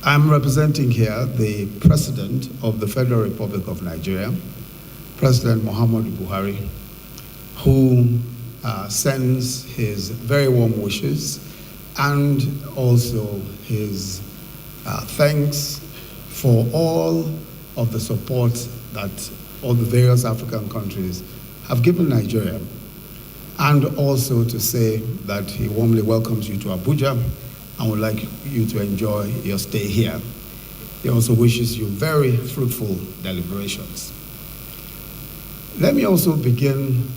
I'm representing here the President of the Federal Republic of Nigeria, President Muhammadu Buhari, who sends his very warm wishes and also his thanks for all of the support that all the various African countries have given Nigeria, and also to say that he warmly welcomes you to Abuja and would like you to enjoy your stay here. He also wishes you very fruitful deliberations. Let me also begin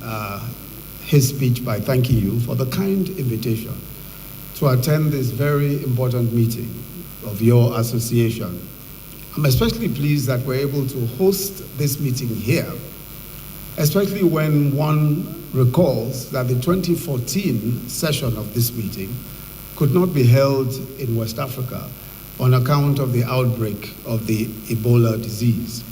his speech by thanking you for the kind invitation to attend this very important meeting of your association. I'm especially pleased that we're able to host this meeting here, especially when one recalls that the 2014 session of this meeting could not be held in West Africa on account of the outbreak of the Ebola disease.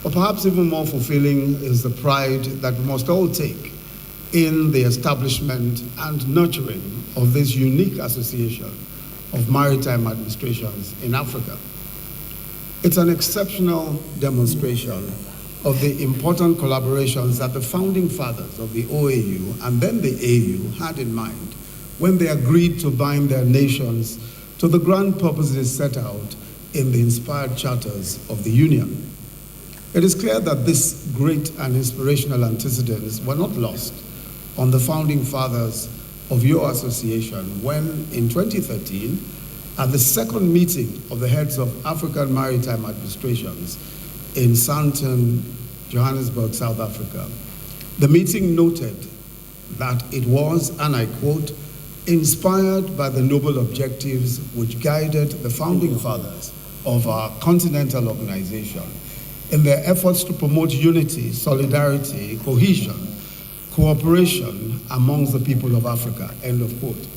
But perhaps even more fulfilling is the pride that we must all take in the establishment and nurturing of this unique association of maritime administrations in Africa. It's an exceptional demonstration of the important collaborations that the founding fathers of the OAU and then the AU had in mind when they agreed to bind their nations to the grand purposes set out in the inspired charters of the Union. It is clear that this great and inspirational antecedents were not lost on the founding fathers of your association when, in 2013, at the second meeting of the heads of African maritime administrations in Sandton, Johannesburg, South Africa, the meeting noted that it was, and I quote, inspired by the noble objectives which guided the founding fathers of our continental organization in their efforts to promote unity, solidarity, cohesion, cooperation amongst the people of Africa, end of quote.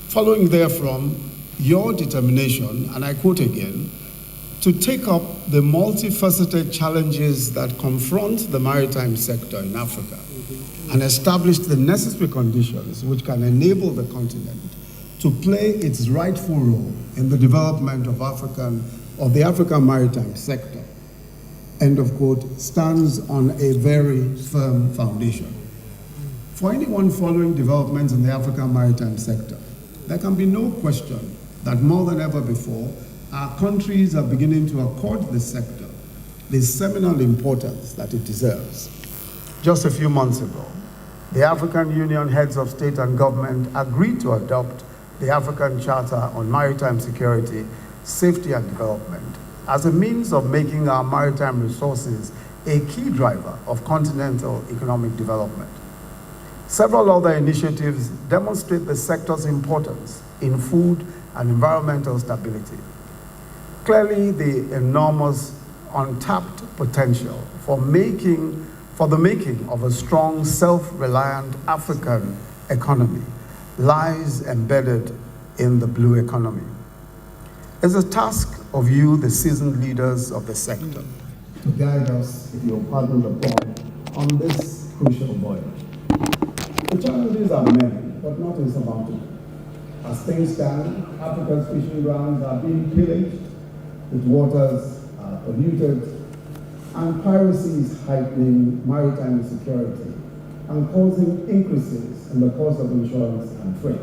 Following therefrom, your determination, and I quote again, to take up the multifaceted challenges that confront the maritime sector in Africa and establish the necessary conditions which can enable the continent to play its rightful role in the development of the African maritime sector, end of quote, stands on a very firm foundation. For anyone following developments in the African maritime sector, there can be no question that more than ever before, our countries are beginning to accord this sector the seminal importance that it deserves. Just a few months ago, the African Union heads of state and government agreed to adopt the African Charter on Maritime Security, Safety and Development as a means of making our maritime resources a key driver of continental economic development. Several other initiatives demonstrate the sector's importance in food and environmental stability. Clearly, the enormous untapped potential for the making of a strong, self-reliant African economy lies embedded in the blue economy. It's a task of you, the seasoned leaders of the sector, to guide us, if you'll pardon the point, on this crucial voyage. The challenges are many, but not insurmountable. As things stand, Africa's fishing grounds are being pillaged, its waters are polluted, and piracy is heightening maritime insecurity and causing increases in the cost of insurance and freight.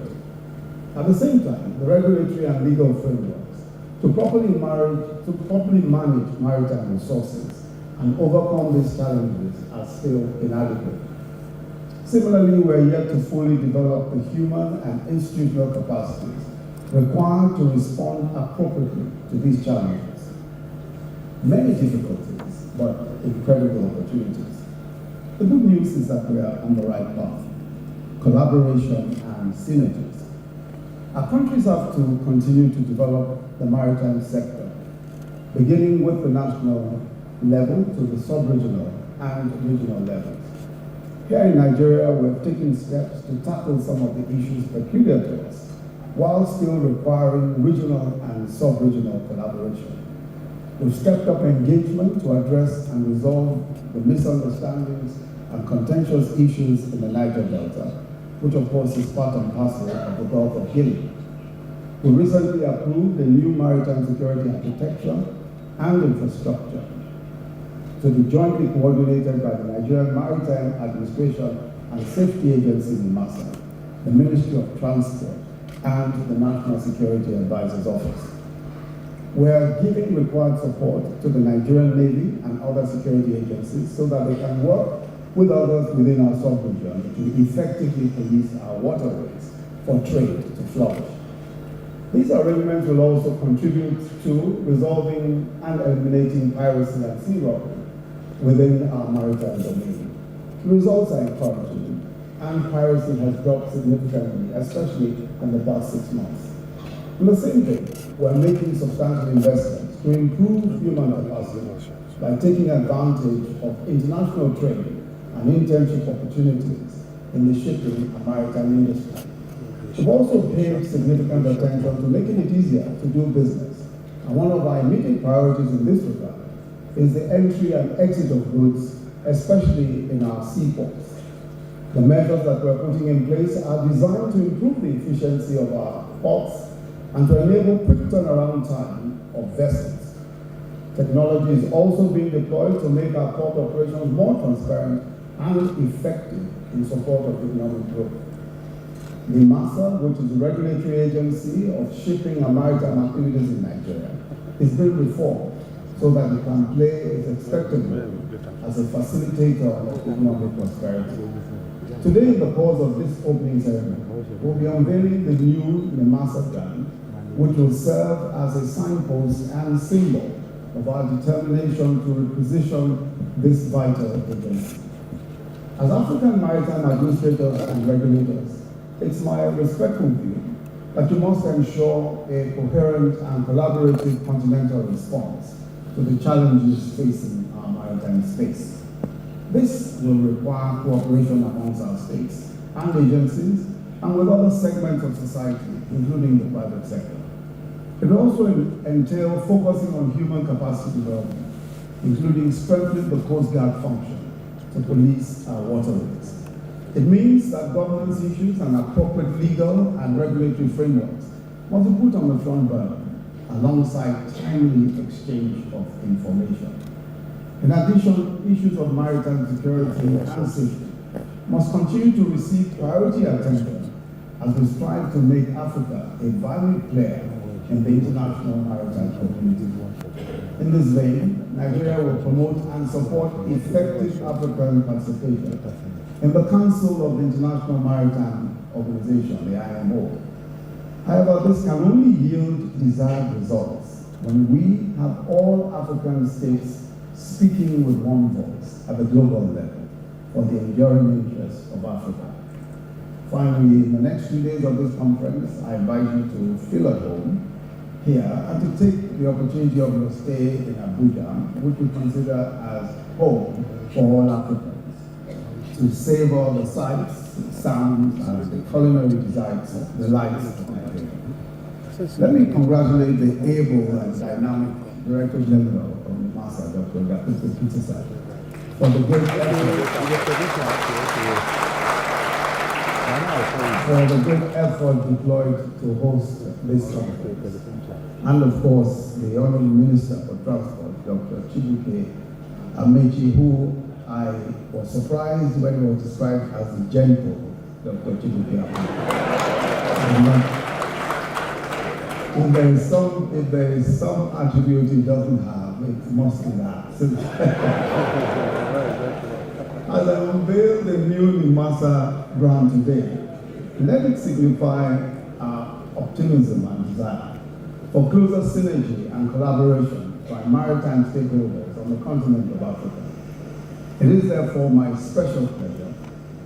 At the same time, the regulatory and legal frameworks to properly manage maritime resources and overcome these challenges are still inadequate. Similarly, we're yet to fully develop the human and institutional capacities required to respond appropriately to these challenges. Many difficulties, but incredible opportunities. The good news is that we are on the right path. Collaboration and synergies. Our countries have to continue to develop the maritime sector, beginning with the national level to the sub-regional and regional levels. Here in Nigeria, we have taken steps to tackle some of the issues peculiar to us, while still requiring regional and sub-regional collaboration. We've stepped up engagement to address and resolve the misunderstandings and contentious issues in the Niger Delta, which of course is part and parcel of the Gulf of Guinea. We recently approved a new maritime security architecture and infrastructure to be jointly coordinated by the Nigerian Maritime Administration and Safety Agency, NIMASA, the Ministry of Transport, and the National Security Advisor's Office. We are giving required support to the Nigerian Navy and other security agencies so that they can work with others within our sub-region to effectively police our waterways for trade to flourish. These arrangements will also contribute to resolving and eliminating piracy and sea robbery within our maritime domain. The results are encouraging, and piracy has dropped significantly, especially in the past 6 months. In the same vein, we are making substantial investments to improve human capacity by taking advantage of international trade and internship opportunities in the shipping and maritime industry. We've also paid significant attention to making it easier to do business, and one of our immediate priorities in this regard is the entry and exit of goods, especially in our seaports. The measures that we're putting in place are designed to improve the efficiency of our ports and to enable quick turnaround time of vessels. Technology is also being deployed to make our port operations more transparent and effective in support of economic growth. NIMASA, which is the regulatory agency of shipping and maritime activities in Nigeria, is being reformed so that it can play its expected role as a facilitator of economic prosperity. Today, in the course of this opening ceremony, we'll be unveiling the new NIMASA brand, which will serve as a signpost and symbol of our determination to reposition this vital agency. As African maritime administrators and regulators, it's my respectful view that you must ensure a coherent and collaborative continental response to the challenges facing our maritime space. This will require cooperation amongst our states and agencies and with other segments of society, including the private sector. It will also entail focusing on human capacity development, including strengthening the Coast Guard function to police our waterways. It means that governance issues and appropriate legal and regulatory frameworks must be put on the front burner alongside timely exchange of information. In addition, issues of maritime security and safety must continue to receive priority attention as we strive to make Africa a valued player in the international maritime community. In this vein, Nigeria will promote and support effective African participation in the Council of the International Maritime Organization, the IMO. However, this can only yield desired results when we have all African states speaking with one voice at the global level for the enduring interests of Africa. Finally, in the next 2 days of this conference, I invite you to feel at home here and to take the opportunity of your stay in Abuja, which we consider as home for all Africans, to savor the sights, sounds, and the culinary delights of Nigeria. Let me congratulate the able and dynamic Director General of NIMASA, Dr. Gapito Peterson, for the great effort deployed to host this conference. And of course, the Honorable Minister for Transport, Dr. Timbuktoo, who I was surprised when he was described as the gentle Dr. Timbuktoo. If there is some attribute he doesn't have, it must be that. As I unveil the new NIMASA brand today, let it signify our optimism and desire for closer synergy and collaboration by maritime stakeholders on the continent of Africa. It is therefore my special pleasure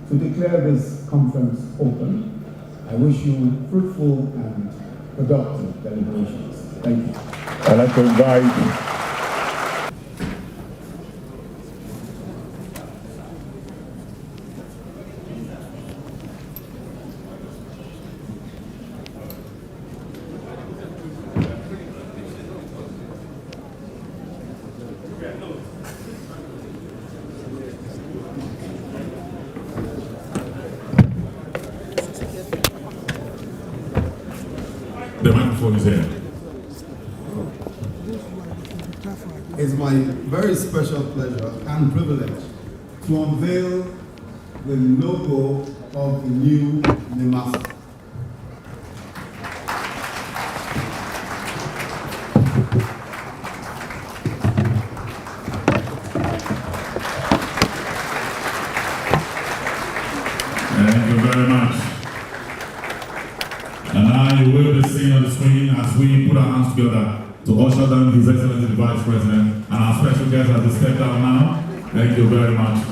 to declare this conference open. I wish you fruitful and productive deliberations. Thank you. I'd like to invite the microphone is here. It's my very special pleasure and privilege to unveil the logo of the new NIMASA. Thank you very much. And now you will be seeing on the screen as we put our hands together to usher down His Excellency the Vice President and our special guest as they step down now. Thank you very much.